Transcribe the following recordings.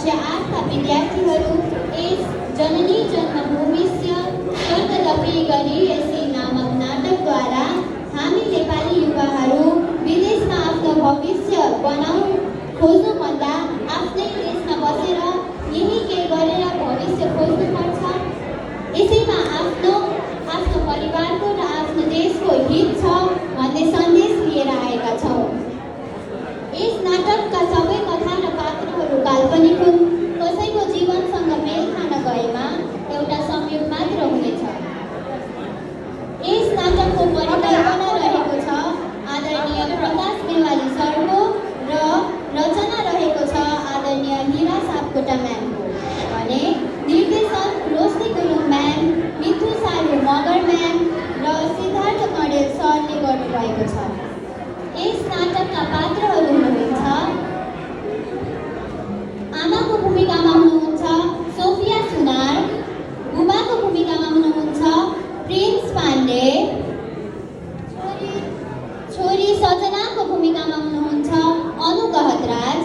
कक्षा 8 का विद्यार्थीहरू यस जननी जन्मभूमिस्य स्वर्गलपी गरिएसी नामक नाटकद्वारा हामी नेपाली युवाहरू विदेशमा आफ्नो भविष्य बनाउन खोज्नुभन्दा आफ्नै देशमा बसेर यही के गरेर भविष्य खोज्नुपर्छ। यसैमा आफ्नो परिवारको र आफ्नो देशको हित छ भन्ने सन्देश लिएर आएका छौँ। यस नाटकका सबै कथा र पात्रहरू काल्पनिक हुन्। कसैको जीवनसँग मेल खान गएमा एउटा संयोग मात्र हुनेछ। यस नाटकको परिकल्पना रहेको छ आदरणीय प्रकाश नेवाली सरको र रचना रहेको छ आदरणीय हिरा सापकोटा म्यामको भने निर्देशक रोशनी गुरुङ म्याम, मिथु सालु मगर म्याम र सिद्धार्थ कडेल सरले गर्नुभएको छ। यस नाटकका पात्रहरू हुनुहुन्छ आमाको भूमिकामा हुनुहुन्छ सोफिया सुनार, बुबाको भूमिकामा हुनुहुन्छ प्रिन्स पाण्डे, छोरी सजनाको भूमिकामा हुनुहुन्छ अनु गहतराज,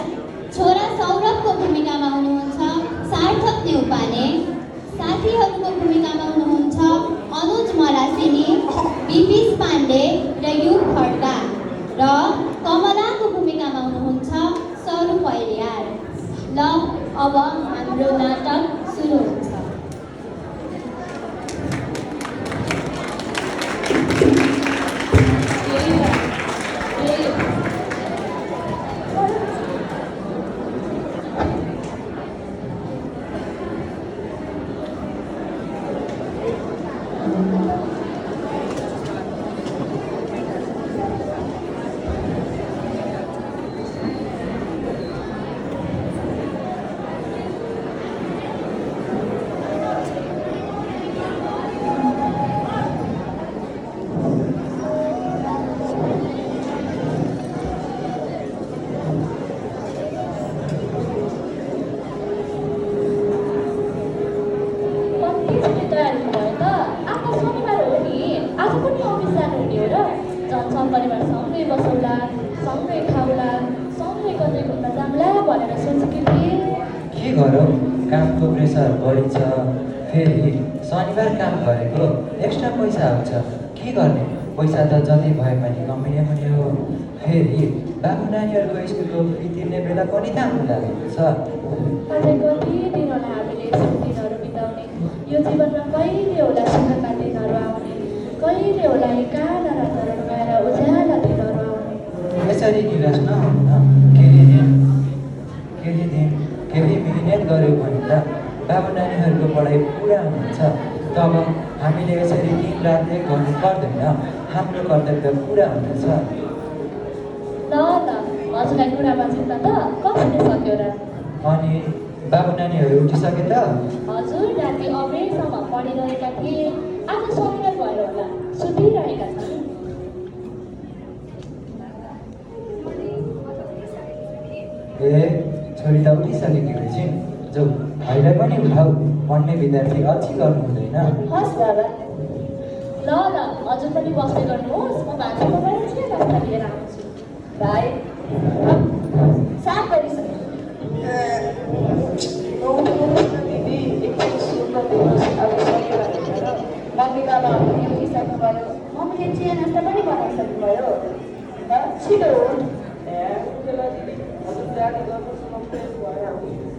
छोरा सौरभको भूमिकामा हुनुहुन्छ सार्थक नेउपाने, साथीहरूको भूमिकामा हुनुहुन्छ अनुज मरासिनी, बिपिस पाण्डे र युग खड्का र कमलाको भूमिकामा हुनुहुन्छ सरू पैरियार। ल अब हाम्रो नाटक सुरु हुन्छ। कामको प्रेसर बढी छ, फेरि शनिबार काम गरेको एक्स्ट्रा पैसा आउँछ। के गर्ने, पैसा त जति भए पनि कमिने हुने हो। फेरि बाबु नानीहरूको स्कुलको फी तिर्ने बेला पनि त आउनु लागेको छ। यो जीवनमा कहिले होला सुखका दिनहरू आउने, कहिले होला काला रातहरू गएर उज्याला दिनहरू आउने। यसरी निराश नहुनु। केही मिहिनेत गऱ्यो भने त बाबु नानीहरूको पढाइ पुरा हुन्छ। तब हामीले यसरी दिन रात एक गर्नु पर्दैन, हाम्रो कर्तव्य पुरा हुनेछ। ल हजुरलाई कुरामा चिन्ता त कहिले सक्यो र? अनि बाबु नानीहरू उठिसके त? हजुर राति अबेरसम्म पढिरहेका थिए। आज शनिबार भएर होला सुतिरहेका छन्। छोरी त उठिसकेकी रहेछन्। जाऊ भाइलाई पनि उठाऊ, पढ्ने विद्यार्थी अल्छी गर्नु हुँदैन। हस् बाबा। ल हजुर पनि बस्दै गर्नुहोस्, म भान्सामा गएर छिटो नास्ता लिएर आउँछु। भाइ सात बजिसक्यो। मम्मीकामा उठिसक्नुभयो, मम्मीले चिया नास्ता पनि बनाइसक्नुभयो। छिटो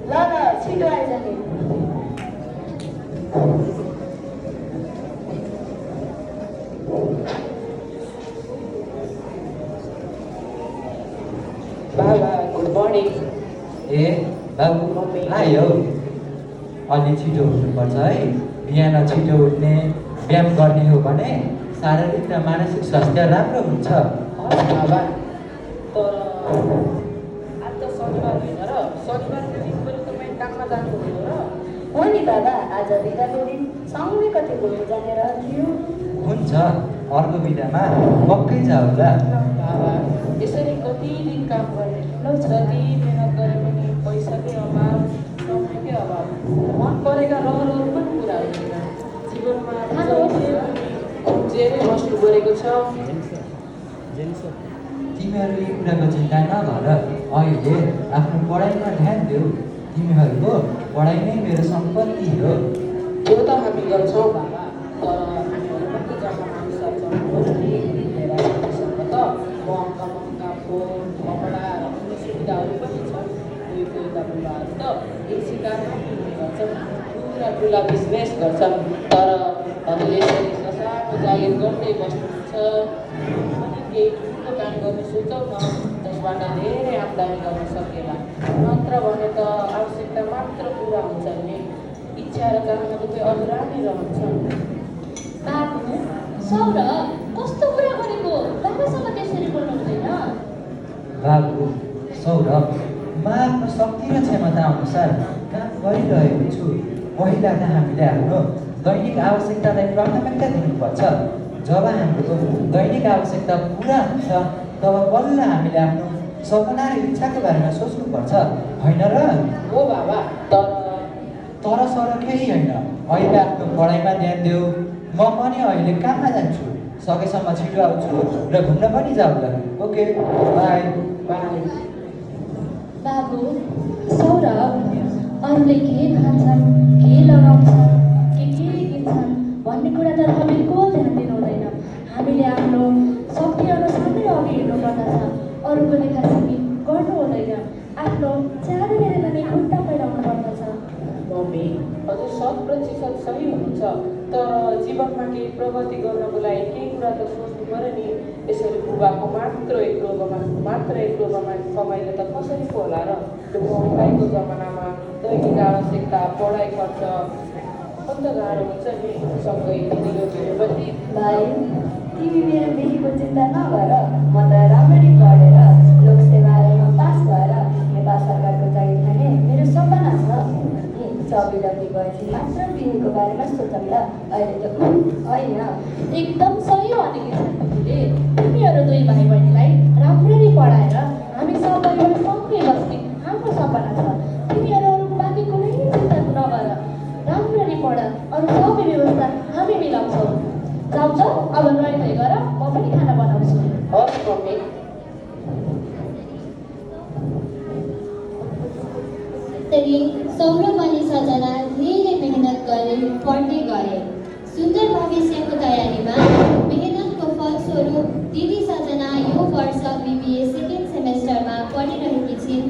ल छिटो आइज नि। बाबा गुड मर्निङ। बाबु आयो, अलि छिटो उठ्नुपर्छ है। बिहान छिटो उठ्ने, व्यायाम गर्ने हो भने शारीरिक र मानसिक स्वास्थ्य राम्रो हुन्छ। बाबा तर आज त शनिबार होइन र? शनिबारको दिन पनि तपाईँ काममा जानुहुँदैन र? हो नि बाबा, आज बिदाको दिन सँगै कति घुम्नु जाने थियो। हुन्छ, अर्को बिदामा पक्कै जाउँला। बाबा यसरी कति दिन काम गर्ने, जति मेहनत गरे पनि पैसाकै अभाव, समयकै अभाव, मन परेका रहरहरू पनि पुरा हुँदैन। जीवनमा जेरै बस्नु परेको छ। तिमीहरू यी कुराको चिन्ता नगर, अहिले आफ्नो पढाइमा ध्यान देऊ। तिमीहरूको पढाइ नै मेरो सम्पत्ति हो। त्यो त हामी गर्छौँ बाबा, तर हामीहरू मात्रै जग्गा मानिस सक्छौँ नि। मेरा साथीसँग त महँगा महँगा फोन, कपडा र अन्य सुविधाहरू पनि छन्। कोही बुबाहरू त एसी कारमा किन्ने गर्छन्, ठुला बिजनेस गर्छन्, तर हामीले यसरी ससानो जागिर गर्दै बस्नुहुन्छ। अनि केही ठुलो काम गर्ने सोचौँ न, जसबाट धेरै आम्दानी गर्न सकेला। नत्र भने त आवश्यकता मात्र पुरा हुन्छ नि, इच्छा र चाहनाको चाहिँ अधुरानै रहन्छन्। बाबु सौरभ कस्तो कुरा गरेको? बाबासँग त्यसरी बोल्नु हुँदैन। बाबु सौरभ, म आफ्नो शक्ति र क्षमता अनुसार काम गरिरहेको छु। पहिला त हामीले आफ्नो दैनिक आवश्यकतालाई प्राथमिकता दिनुपर्छ। जब हाम्रो दैनिक आवश्यकता पुरा हुन्छ तब बल्ल हामीले आफ्नो सपना र इच्छाको बारेमा सोच्नुपर्छ, होइन र? हो बाबा, तर सर केही होइन, अहिले आफ्नो पढाइमा ध्यान देऊ। म पनि अहिले काममा जान्छु, सकेसम्म छिटो आउँछु र घुम्न पनि जाउँला। Okay, by. बाई। बाबु सौरभ, अरूले के खान्छन्, के लगाउँछन्, के किन्छन् भन्ने कुरा त हामी बिल्कुल ध्यान दिनु हुँदैन। हामीले आफ्नो शक्ति अनुसार नै अघि हिँड्नुपर्दछ। अरूको लेखासिकी गर्नु हुँदैन। आफ्नो चाँदीले पनि खुट्टा फैलाउनु पर्दछ। मम्मी, हजुर 100% सही हुनुहुन्छ, तर जीवनमा केही प्रगति गर्नको लागि केही कुरा त सोच्नु पऱ्यो नि। यसरी बुबाको मात्र एक्लो कमाइले त कसरी पो होला र? त्यो महँगाइको जमानामा दैनिक आवश्यकता, पढाइ खर्च अन्त गाह्रो हुन्छ नि। सँगै दिदीको पनि। भाइ, तिमी मेरो बिहेको चिन्ता नगर। म त राम्ररी पढेर लोकसेवामा पास भएर नेपाल सरकारको जागिर खाने मेरो सपना छ। नि 24 भएपछि मात्र बिहेको बारेमा सोचौँला, अहिले त होइन। एकदम सही भनेकी छन् दिदीले। तिमीहरू दुई भाइ बहिनीलाई राम्ररी पढाएर हामी सबैलाई सँगै बस्ने हाम्रो सपना छ। तिमीहरू बाँकी कुनै चिन्ता नगर, राम्ररी पढ, अरू सबै व्यवस्था हामी मिलाउँछौँ। जाऊ अब नुहाइ गर, म पनि खाना बनाउँछु। हस् मम्मी। त्यसरी सौरभ अनि सजना धेरै मेहनत गरे, पढ्दै गए। सुन्दर भविष्यको तयारीमा मेहनतको फलस्वरूप दिदी सजना यो वर्ष बिबिए सेकेन्ड सेमेस्टरमा पढिरहेकी छिन्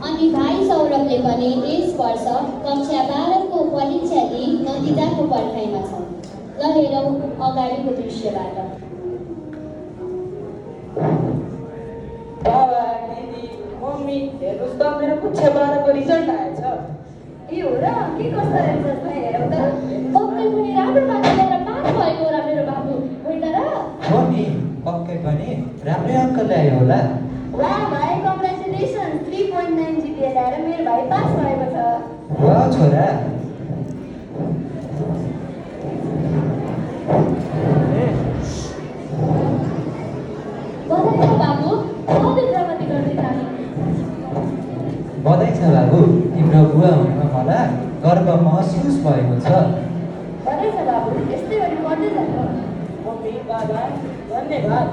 अनि भाइ सौरभले पनि यस वर्ष कक्षा 12को परीक्षा दिई नतिजाको पर्खाइमा छन्। ल हेरौँ अगाडिको दृश्यबाट। बाबा, दिदी, मम्मी, हेर्नुहोस् त मेरो कक्षा 12को रिजल्ट आएछ। ए हो र? के कस्तो रहेछ हेरौँ त। पक्कै पनि राम्रो मार्क्स ल्याएर पास भएको होला मेरो बाबु, होइन र? हो नि, पक्कै पनि राम्रै अङ्क ल्यायो होला। वाह भाइ, कङ्ग्रेचुलेसन्स। 3.9 जिपिए ल्याएर मेरो भाइ पास भएको छ। वाह छोरा। बधाई छ बाबु, सधैँ प्रगति गर्दै जाने। बधाई छ बाबु, तिम्रो बुवा हुनुमा मलाई गर्व महसुस भएको छ। बधाई छ बाबु, यस्तै गरी पढ्दै जानु। मम्मी, बाबा, धन्यवाद।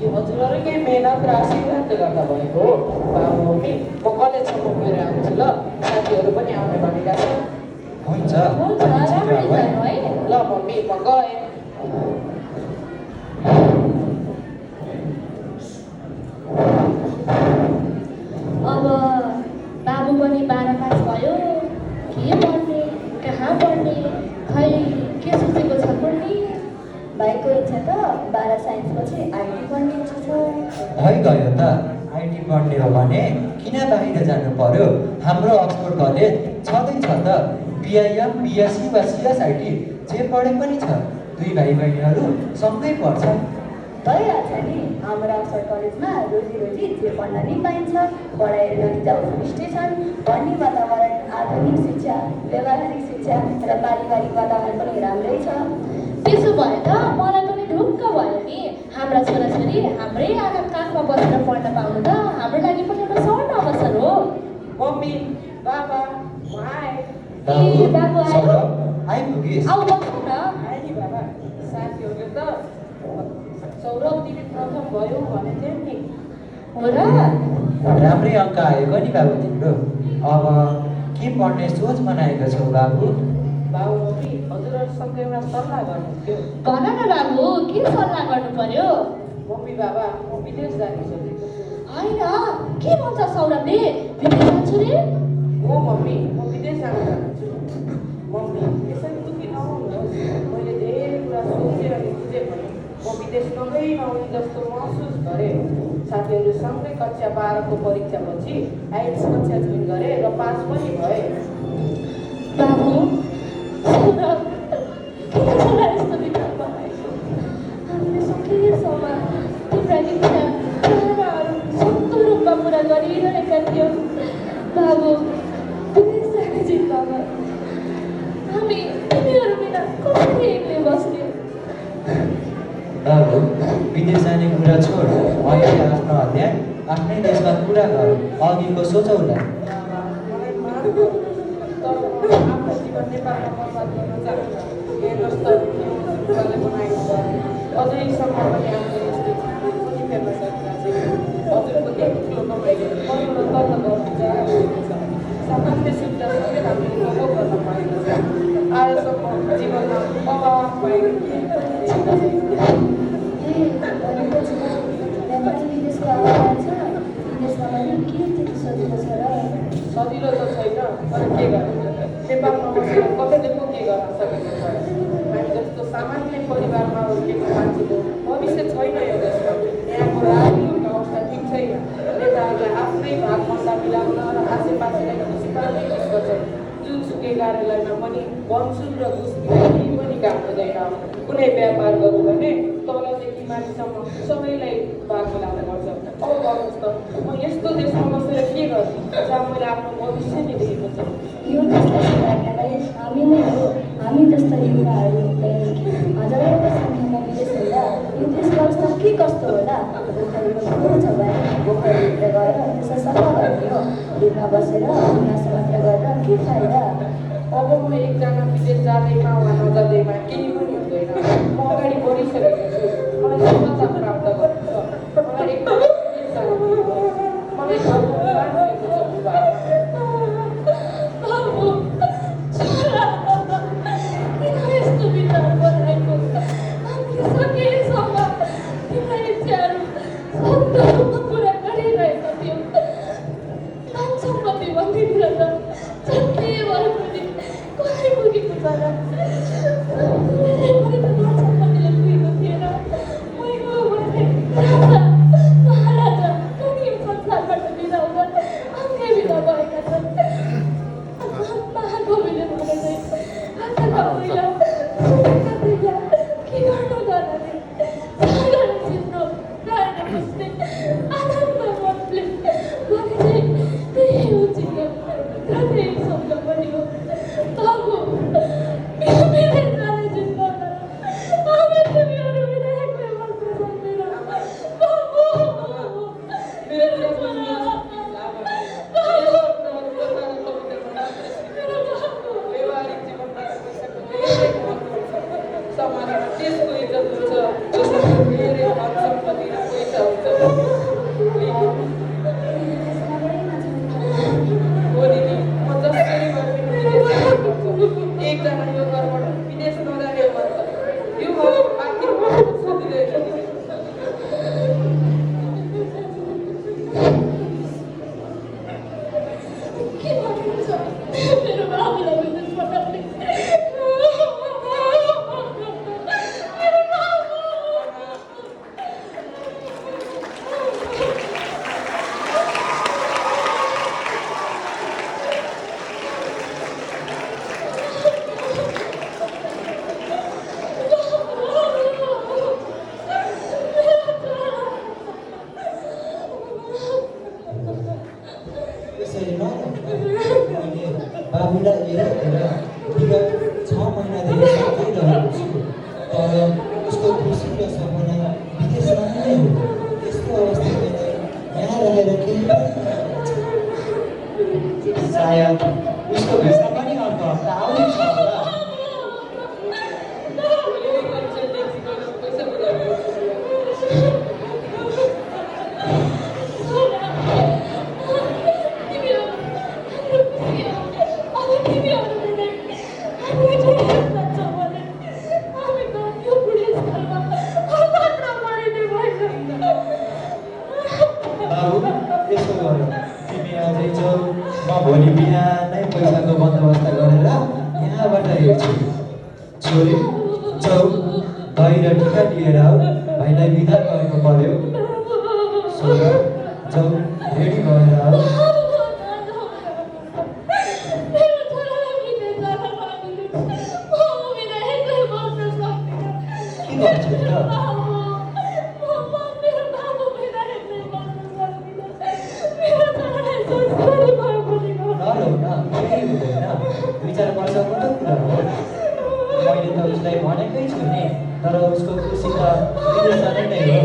यो हजुरहरूकै मेहनत र आशीर्वादले गर्दा भएको हो। बाबा, मम्मी, म कलेजसम्म गएर आउँछु ल। साथीहरू पनि आउने भनेका छन्। हुन्छ, हुन्छ, छिटो राम्ररी आऊ है। जानु है। ल मम्मी, म गएँ। अब बाबु पनि 12 पास भयो। के पढ्ने, कहाँ पढ्ने, खै के सोचेको छ पढ्ने? भाइको इच्छा त 12 साइन्सपछि आइटी पढ्ने इच्छा छ। भइगयो त, आइटी पढ्ने हो भने किन बाहिर जानु पर्यो? हाम्रो अक्सफोर्ड कलेज छँदैछ त। बिआइएम, बिएससी वा सिएसआइटी जे पढे पनि छ। दुई भाइ बहिनीहरू सँगै पढ्छन्। भइहाल्छ नि। हाम्रो अक्सफोर्ड कलेजमा रोजी जे पढ्न नि पाइन्छ। पढाइ र नतिजा उत्कृष्टै छन्। पढ्ने वातावरण, आधुनिक शिक्षा, व्यावहारिक शिक्षा र पारिवारिक वातावरण पनि राम्रै छ। त्यसो भए त मलाई पनि ढुक्क भयो नि। हाम्रा छोराछोरी हाम्रै आँखा काखमा बसेर पढ्न पाउनु त हाम्रो लागि पनि एउटा स्वर्ण अवसर हो। मम्मी, बाबा, म आएँ। बाबु आयो? सौरभ, आइपुगिस्। आऊ बस्नु न। आएँ नि बाबा। साथीहरूले त सौरभ दिदी प्रथम भयो भनेथे नि। हो र? राम्रै अङ्क आएको नि बाबु तिम्रो। अब के पढ्ने सोच बनाएको छौ बाबु? बाबु मम्मी हजुरहरूसँग एउटा सल्लाह गर्नु थियो। भन न बाबु, के सल्लाह गर्नु पर्यो? मम्मी बाबा म विदेश जाने सोचेको छु। होइन, के भन्छ सौरभले? विदेश जान्छु रे? हो मम्मी म विदेश जान चाहन्छु। मम्मी यसरी दुःखी नहुनुहोस्, मैले धेरै कुरा सोचेर अनि बुझेँ भने म विदेश नगई नहुने जस्तो महसुस गरेँ। साथीहरूसँगै कक्षा 12को परीक्षापछि आइएल्स कक्षा जोइन गरेँ र पास पनि भएँ। बाबु, सौरभ, किन छोरा यस्तो विचार बनाएको? हामीले सकेसम्म तिम्रा निम्ति चाहनाहरू सक्दो रूपमा पुरा गरिरहेका थियौँ। बाबु, विदेश जाने चिन्तामा हामी तिमीहरू बिना कसरी एक्लै बस्ने? बाबु, विदेश जाने कुरा छोड, अहिले आफ्नो अध्ययन आफ्नै देशमा पुरा गर, अघिको सोचौला। मलाई माफ गर्नु, तर म आफ्नो जीवन नेपालमा बर्बाद गर्न चाहन्छु। हेर्नुहोस् त नेपालले बनाएको घर अझैसम्म पनि हामीले यस्तो पनि फेर्न सकेका छैनौँ। हजुरको एक ठुलो कमाइले करोडौँ तल्लो घर जाएको छ। सामान्य सुविधा सबै हामीले उपभोग गर्न पाएको छ। आजसम्म जीवनमा अभाव भएको केही पनि छैन। भनेको छु नेपाली विदेशको आवाज छ, विदेशमा पनि के त्यति सजिलो छ र? सजिलो त छैन, तर के गर्नु? नेपालमा बसेर कसैले पो के गर्न सकेको छ? हामी जस्तो सामान्य परिवारमा हुर्केको मान्छेको भविष्य छैन यो देशमा। यहाँको राजनीतिक अवस्था ठिक छैन। नेताहरूले आफ्नै भाग मसा मिलाउन र आसेपासेलाई खुसी पार्नै खोज्दछन्। जुनसुकै कार्यालयमा पनि बनसुन र घुस बिना केही पनि काम हुँदैन। कुनै व्यापार गरौँ भने तलदेखि माथिसम्म सबैलाई भाग मिलाउनु पर्छ। अब गर्नुहोस् त, म यस्तो देशमा बसेर के गर्छु जहाँ मैले आफ्नो भविष्य नै देखेको छु। यो देशलाई सुधार्नलाई हामीले हो, हामी जस्ता युवाहरू हजारौँको सङ्ख्यामा विदेश हुँदा यो देशको अवस्था के कस्तो होला? पोखरीको ठुलो छ भने पोखरीभित्र गएर त्यसलाई सफा गर्ने हो। दिनमा बसेर गुनासो मात्र गरेर के फाइदा? अब म एकजना विदेश जाँदैमा वा नजाँदैमा केही पनि हुँदैन। म अगाडि बढिसकेको छु। मलाई सफलता प्राप्त गर्नु छ। मलाई एकदम विदेश जानु मन छ। मलाई घरको प्लान भएको छ बुबा। बाबु, छोरा, किन यस्तो विचार बनाएको? हामीले सकेसम्म तिम्रा इच्छाहरू सक्दो रूपमा पुरा गरिरहेका थियौँ। धन सम्पत्ति भन्ने कुरा त झट्टै भए पनि कसै पुगेको छ र? मैले पनि त धन सम्पत्तिले पुगेको थिएन। मै हो भने राजा, महाराजा पनि यो संसारबाट बिदा हुँदा आफै बिदा भएका छन्। महाकविले भने चाहिँ आँखाका पहिला सुनेका पहिला के गर्नु गर्नाले सागर चिन्नु गाएर बस्ने आनन्द मनले भने चाहिँ त्यही हो चिन्नु र त्यही शब्द पनि हो। बाबु, विदेश जाने चिन्ता गर, हामी तिमीहरू बिना एक्लै बस्न सक्दैन। बाबु, मेरो छोरा, यस्तो कुराहरू बताएर कवितामा व्यवहारिक जीवनमा पैसाको धेरै महत्त्व छ। समाजमा त्यसको इज्जत हुन्छ जसको धेरै धन सम्पत्ति र पैसा हुन्छ। हो दिदी, म जसरी भए पनि विदेश जानुपर्छ। एकजना यो घरबाट विदेश नजाने हो भने त यो घर आखिर सजिँदैन दिदी। के भन्नुहुन्छ मेरो बाबुलाई विदेश पठाउने? मेरो बाबु! यसरी मैले बाबुलाई हेरेर विगत 6 महिनादेखि सँगै रहेको छु, तर उसको खुसी र सपना विदेश जानु नै हो। यस्तो अवस्थामा यहाँ रहेर केही सायद उसको भिसा पनि अर्को हप्ता आउँदैछ होला। तिमीहरू हाम्रो खुसी हो। बाबु यसो गर तिमी अझै जाऊ म भोलि बिहानै पैसाको बन्दोबस्त गरेर यहाँबाट हिँड्छु छोरी जाऊ दही र टिका लिएर आऊ भाइलाई बिदा गर्नु पर्यो छोरा जाऊ रेडी भएर आऊ के गर्छु त नरौ न केही हुँदैन 2-4 वर्षको त कुरा हो मैले त उसलाई भनेकै छु नि तर उसको खुसी त विदेश नै हो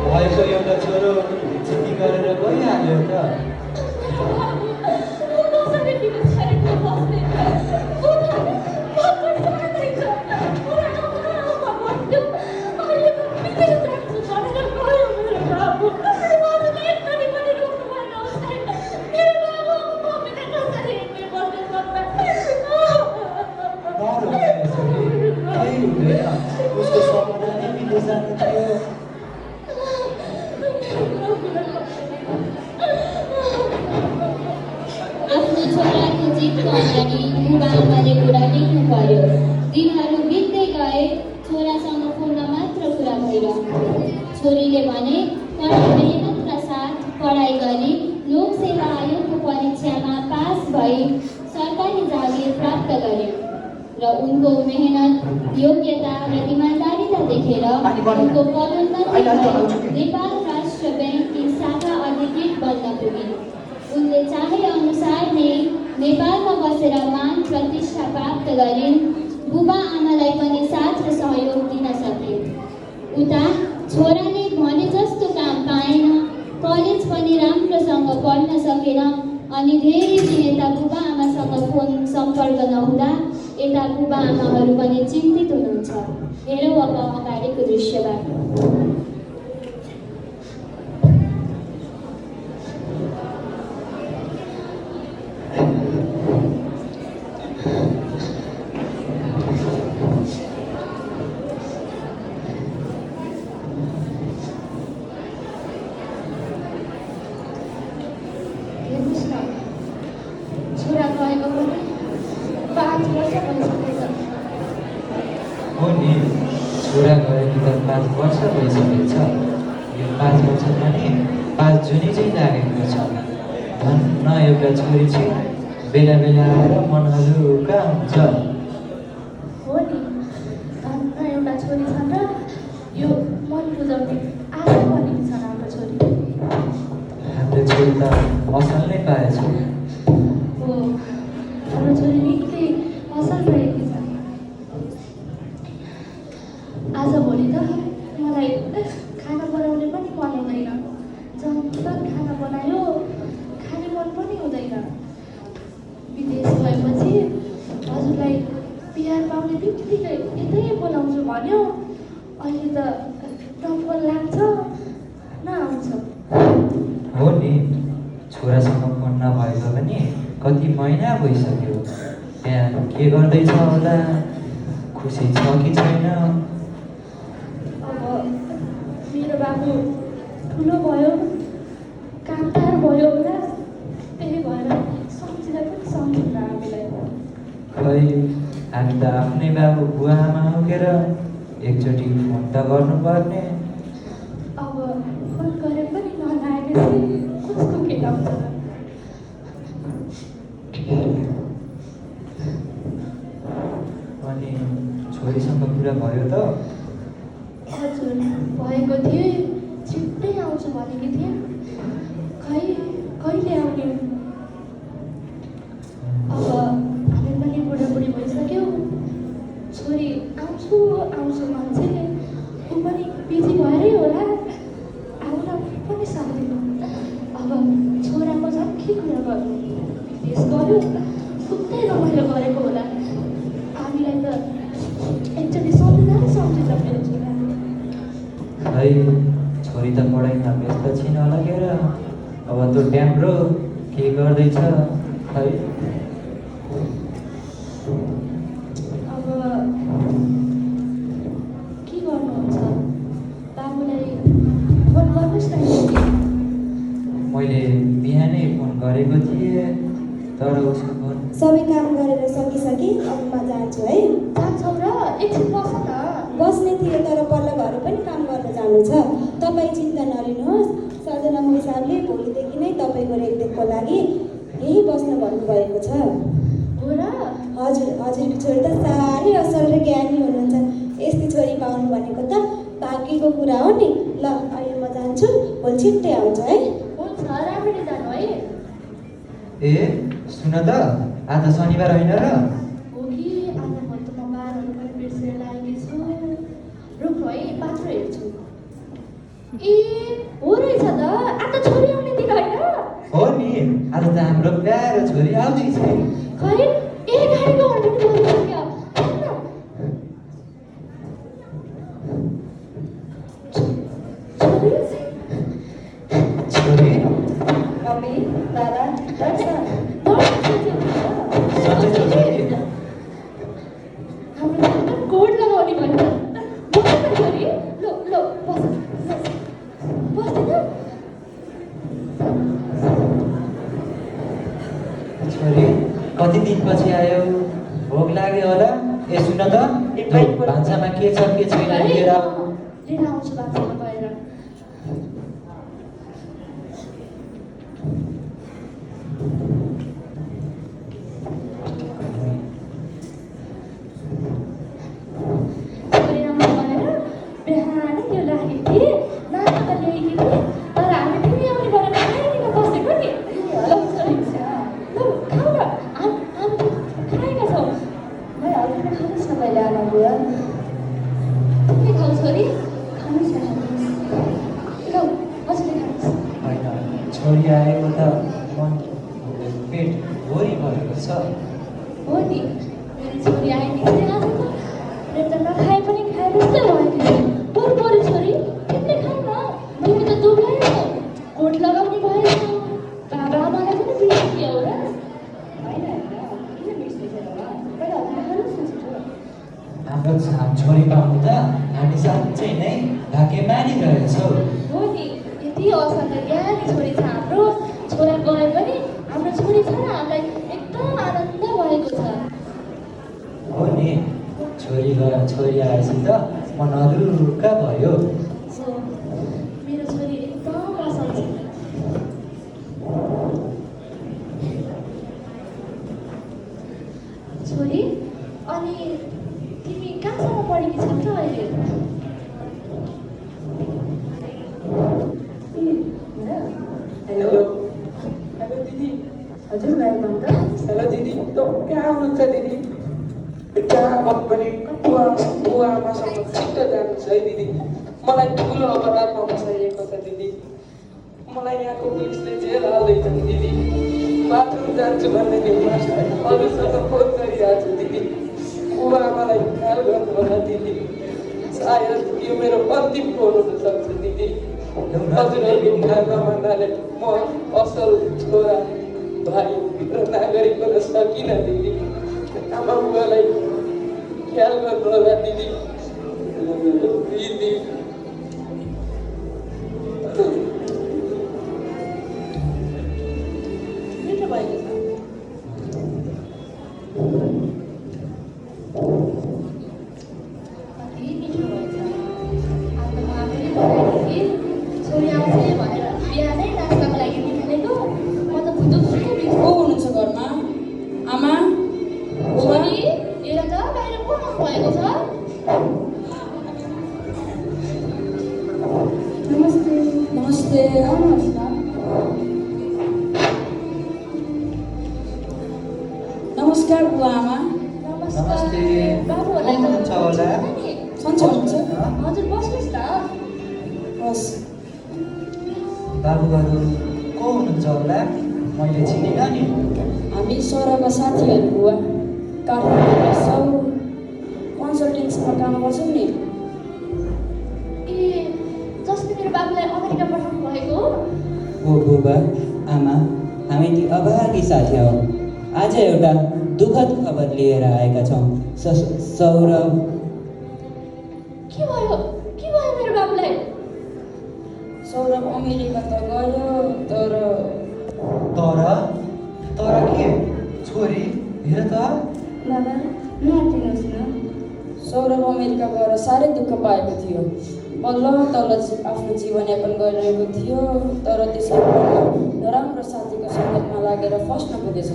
भएको एउटा छोरो चिठी गरेर गइहाल्यो त उसको सपना नै विदेश जानु थियो आफ्नो छोराको जितको अगाडि बुबाआमाले कुरा लेख्नु पर्यो। दिनहरू बित्दै गए, छोरासँग फोनमा मात्र कुरा भइरह्यो। छोरीले भने कठोर मेहनत र साथ पढाइ गरी लोक सेवा आयोगको परीक्षामा पास भई सरकारी जागिर प्राप्त गर्यो र उनको मेहनत योग्यता र इमान्दारिता देखेर उनको पदोन्नति भई नेपाल राष्ट्र ब्याङ्ककी शाखा अधिकृत बन्न पुगिन्। उनले चाहे अनुसार नै नेपालमा बसेर मान प्रतिष्ठा प्राप्त गरिन्। बुबा आमालाई पनि साथ र सहयोग दिन सके। उता छोराले भने जस्तो काम पाएन, कलेज पनि राम्रोसँग पढ्न सकेन अनि धेरै दिन यता बुबा आमासँग फोन सम्पर्क नहुँदा यता बुबा आमाहरू पनि चिन्तित हुनुहुन्छ। हेरौँ अब अगाडिको दृश्यबाट। छोरा गएको पनि 5 वर्ष भइसकेछ। हो नि छोरा गएको त 5 वर्ष भइसकेको छ। यो 5 वर्ष पनि 5 जुनी चाहिँ लागेको छ। धन्न एउटा छोरी चाहिँ बेला बेला आएर मन हलुका हुन्छ। हो नि धन्न एउटा छोरी छन् र यो मन बुझाउने आशा पनि छन् हाम्रो छोरी। हाम्रो छोरी त असल नै पाएछ। हो हाम्रो छोरी निकै असल रहेकी छ। आजभोलि त मलाई खाना बनाउने पनि मन हुँदैन। जन्मत खाना बनायो खाने मन पनि हुँदैन। विदेश गएपछि हजुरलाई बिहार पाउने बित्तिकै यतै बोलाउँछु भन्यो। अहिले त न फोन लाग्छ न आउँछ। हो नि, छोरासँग फोन नभएको पनि कति महिना भइसक्यो। त्यहाँ के गर्दैछ होला, खुसी छ कि छैन? अब मेरो बाबु ठुलो भयो, कामदार भयो होला, त्यही भएर सम्झिँदा पनि सम्झिँदा हामीलाई। खै हामी त आफ्नै बाबु बुवा आमा हुकेर एकचोटि फोन त गर्नुपर्ने। अब फोन गरे पनि नलागेपछि कसको के आउँछ र? अनि छोरीसँग कुरा भयो त? हजुर भएको थिएँ, छिट्टै आउँछु भनेकी थिएँ। खै कहिले आउने? अब हामी पनि बुढाबुढी भइसक्यो। छोरी आउँछु आउँछु मान्छेले ऊ पनि बिजी भएरै होला, आउन पनि सक्दैन। अब छोराको झन् के कुरा गर्नु, विदेश गयो, सुत्तै रमाइलो गरेको होला। हामीलाई त एकचोटि सम्झिँदा नै सम्झिन्छ मेरो छोरा। खै छोरी त पढाइमा व्यस्त छिन लगेर अब त ड्याम्रो के गर्दैछ खै। अब के गर्नुहुन्छ? बाबुलाई फोन गर्नुहोस् न एकचोटि। मैले बिहानै फोन गरेको थिएँ तर उसको फोन। सबै काम गरेर सकिसके अब म जान्छु है। जान्छौ र? एकछिन बस न। बस्ने थिएँ तर पल्लो घर पनि काम गर्न जानु छ। तपाईँ चिन्ता नलिनुहोस्, सजना हिसाबले भोलिदेखि नै तपाईँको रेखदेखको लागि यही बस्न भन्नुभएको छ। हो र? हजुर, हजुरको छोरी त साह्रै असल र ज्ञानी हुनुहुन्छ। यस्तै छोरी पाउनु भनेको त भाग्यको कुरा हो नि। ल अहिले म जान्छु, भोलि छिट्टै आउँछु है। हुन्छ, राम्ररी जानु है। ए सुन त, आज शनिबार होइन र? हो कि आज म त म बारहरू पनि बिर्सेर लागेकी छु। रुख है, बाटो हेर्छु। ए हो रहेछ त, आज त छोरी आउने दिन होइन? हो नि, आज त हाम्रो प्यारो छोरी आउँदैछ। खै ए गाडीको हर्न पनि बजिसक्यो। छोरी छोरी मम्मी, दादा, दर्शन। सधैँ छोरी हाम्रो कोड लगाउने भयो। बस न छोरी, लो लो बस बस्दैन। छोरी कति दिनपछि आयो, भोक लाग्यो होला? ए सुन त, त्यो भान्सामा के छ के छैन लिएर आऊ। लिएर आउँछु भान्सामा गएर। छोरी आउनु भनेर बिहानै त्यो लागेको थिएँ, नास्ता त ल्याएकी थिएँ, तर हामी फेरि आउने भनेर खाइकन बसेको नि। ल छोरी, ल खाऊ न, हामी त खाएका छौँ। भइहाल्छ, खानुहोस् न मैले आमा बुवा। के खाऊ छोरी? खानुहोस् न, खानुहोस्। ल हजुरले खानुहोस्। होइन, छोरी आएको त मन पेट भरि भएको छ। हो नि, मेरो छोरी आएदेखि आज त मेरो त नखाए पनि खाए जस्तै भएको थियो। बरु छोरी तिमीले खाऊ न, तिमी त दुब्लै छौ, कोट लगाउने भएछ। बाबा आमालाई पनि बिर्सियो हो र? होइन होइन, किन बिर्सिन्छ होला? पहिला हजुरले खानुहोस् न छिटो। हाम्रो छोरी पाउनु त हामी साँच्चै नै भाग्यमानी रहेछौँ। हो नि, यति असल र ज्ञानी छोरी छ हाम्रो। छोरा गए पनि हाम्रो छोरी छ र हामीलाई एकदम आनन्द भएको छ। हो नि, छोरी आएपछि त मन अरुक्क भयो। सो मेरो छोरी एकदम असल छ। छोरी, अनि तिमी कहाँसम्म पढेकी छौ त अहिले? हेलो हेलो दिदी। हजुर वेलकम त। हेलो दिदी, त कहाँ हुनुहुन्छ दिदी? कहाँ पनि बुवा आमासँग छिट्टो जानुहोस् है दिदी। मलाई ठुलो अपराधमा फसाइएको छ दिदी। मलाई यहाँको पुलिसले जेल हाल्दैछन् दिदी। बाथरुम जान्छु भन्दैदेखि अरूसँग फोन गरिरहेको छु दिदी। बुवा आमालाई ख्याल गर्नु होला दिदी। सायद यो मेरो अन्तिम फोन हुनसक्छ दिदी। हजुरहरूको घरमा भन्नाले म असल छोरा भाइ र नागरिक हुन सकिनँ दिदी। आमा बुवालाई ख्याल गर्नु होला दिदी। दिदी मिठो भएको छ। कति मिठो भएछ। आफ्नो माफी भनेदेखि छोरी आउँछ भनेर बिहानै नास्ताको लागि निकालेको म त भुतुक्कै बिर्सेँ। को हुनुहुन्छ घरमा? आमा? छोरी हेर त बाहिर को आउनु भएको छ? नमस्ते। नमस्ते। आउनुहोस् न। नमस्कार बुवा आमा। नमस्ते। बाबुहरूलाई को हुनुहुन्छ होला? सन्चै हुनुहुन्छ? हजुर बस्नुहोस् न। हस्। बाबुहरू को हुनुहुन्छ होला? मैले चिनिनँ नि। हामी सरका साथीहरू बुवा। काठमाडौँमा सब कन्सल्टेन्सीमा काम गर्छौँ नि। ए जसले मेरो बाबुलाई अमेरिका पठाउनु भएको हो? ओ बुबा आमा, हामी ती अभागी साथी हौ। आज एउटा दुःखद खबर लिएर आएका छौँ। सौरभ के भयो मेरो बाबुलाई? सौरभ अमेरिका त गयो, तर तर के? छोरी हेर त। बाबा नआत्तिनुहोस् न। सौरभ अमेरिका गएर साह्रै दुःख पाएको थियो। बल्ल तल्ल आफ्नो जीवनयापन गरिरहेको थियो, तर त्यसै नराम्रो साथीको सङ्गतमा लागेर फस्न पुगेछ।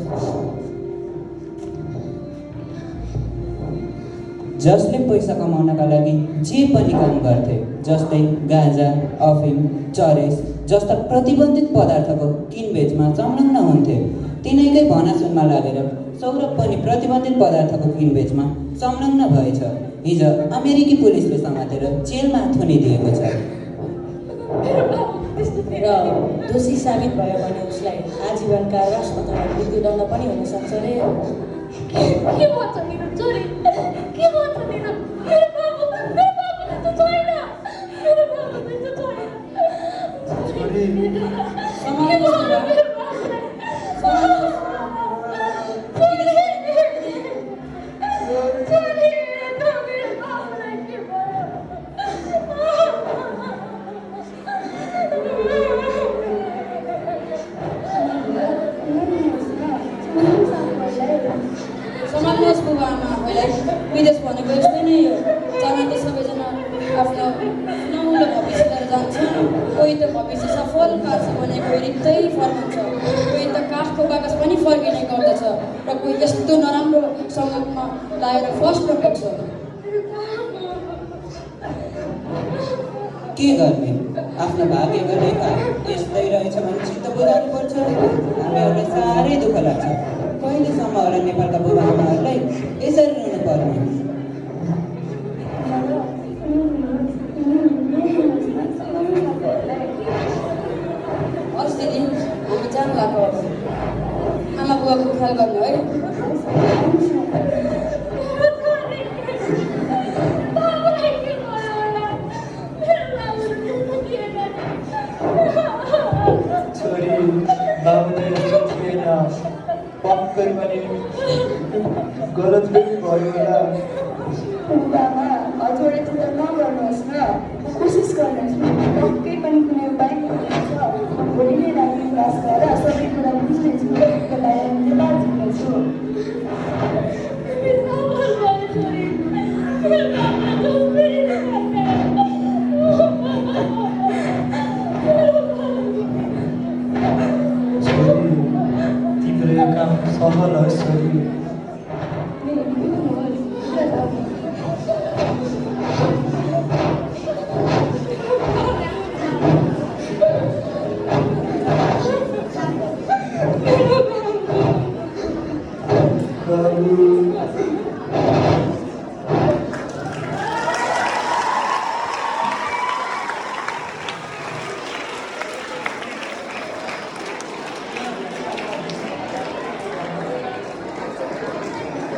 जसले पैसा कमाउनका लागि जे पनि काम गर्थे, जस्तै गाँजा, अफिम, चरेस जस्ता प्रतिबन्धित पदार्थको किनबेचमा संलग्न हुन्थे, तिनैकै भनासुनमा लागेर सौरभ पनि प्रतिबन्धित पदार्थको किनबेचमा संलग्न भएछ। हिजो अमेरिकी पुलिसले समातेर जेलमा थुनिदिएको छ। र दोषी साबित भयो भने उसलाई आजीवन कारावास अथवा मृत्युदण्ड पनि हुनसक्छ रे। के भन्छ मेरो छोरी? के भन्छ मेरो? मेरो बाबु त छैन। मेरो बाबु त छैन। छोरी सम्हाल्नुहोस् न बुवा। सम्हाल्नुहोस्। सम्हाल्नुहोस् बुबा आमा आफैलाई। विदेश भनेको यस्तै नै हो। जहाँ त सबैजना आफ्नो नौलो भविष्य लिएर जान्छन्। कोही त भविष्य सफल पार्छ भने कोही रित्तै फर्कन्छ। कोही त काठको बाकस पनि फर्किने गर्दछ र कोही यस्तो नराम्रो सङ्गतमा लागेर फस्न पुग्छ। के गर्ने? आफ्नो भाग्यको लेखा यस्तै रहेछ भने चित्त बुझाउनु पर्छ। हामीहरूलाई साह्रै दुःख लाग्छ। कहिलेसम्म होला नेपालका बुबा आमाहरूलाई यसरी रुनु पर्ने? हस् दिदी, हामी जान लाग्यो। आमा बुवाको ख्याल गर्नु है। छोरी बाबुले थिएन, पक्कै पनि गलत पनि भयो होला। बाबा हजुरले चिन्ता नगर्नुहोस् न। कोसिस गर्नुहोस् न। पक्कै पनि कुनै उपाय हुनेछ। भोलि नै राति क्लास गरेर सबै कुरा बुझ्नेछु र बाहिर नेपाल झिक्नेछु। तिम्रो यो काम सफल होस् छोरी। मेरो